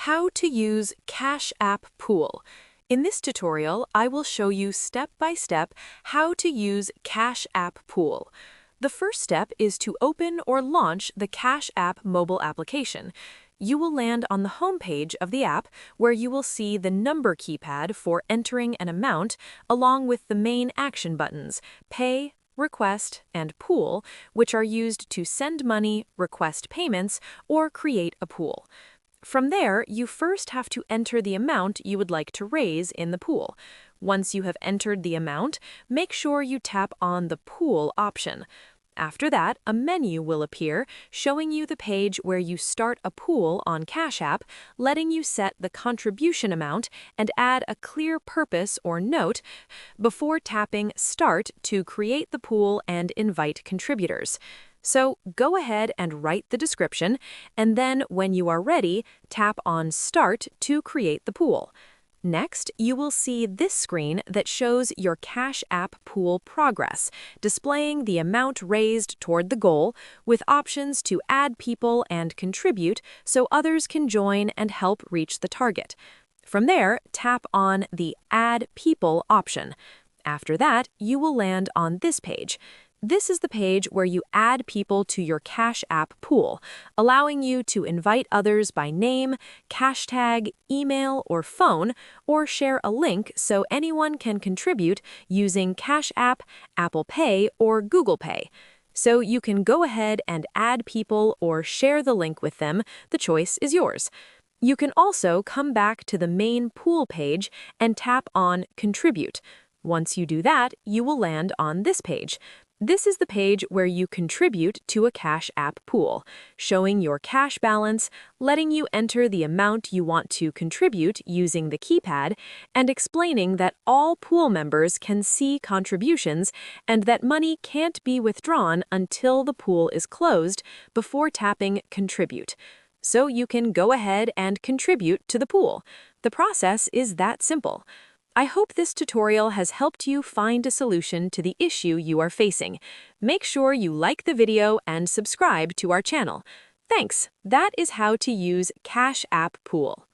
How to use Cash App Pool. In this tutorial, I will show you step by step how to use Cash App Pool. The first step is to open or launch the Cash App mobile application. You will land on the home page of the app where you will see the number keypad for entering an amount along with the main action buttons, Pay, Request, and Pool, which are used to send money, request payments, or create a pool. From there, you first have to enter the amount you would like to raise in the pool. Once you have entered the amount, make sure you tap on the Pool option. After that, a menu will appear showing you the page where you start a pool on Cash App, letting you set the contribution amount and add a clear purpose or note before tapping Start to create the pool and invite contributors. So go ahead and write the description, and then when you are ready, tap on Start to create the pool. Next, you will see this screen that shows your Cash App Pool progress, displaying the amount raised toward the goal, with options to add people and contribute so others can join and help reach the target. From there, tap on the Add People option. After that, you will land on this page. This is the page where you add people to your Cash App pool, allowing you to invite others by name, hashtag, email, or phone, or share a link so anyone can contribute using Cash App, Apple Pay, or Google Pay. So you can go ahead and add people or share the link with them. The choice is yours. You can also come back to the main pool page and tap on Contribute. Once you do that, you will land on this page. This is the page where you contribute to a Cash App pool, showing your cash balance, letting you enter the amount you want to contribute using the keypad, and explaining that all pool members can see contributions and that money can't be withdrawn until the pool is closed before tapping Contribute. So you can go ahead and contribute to the pool. The process is that simple. I hope this tutorial has helped you find a solution to the issue you are facing. Make sure you like the video and subscribe to our channel. Thanks. That is how to use Cash App Pool.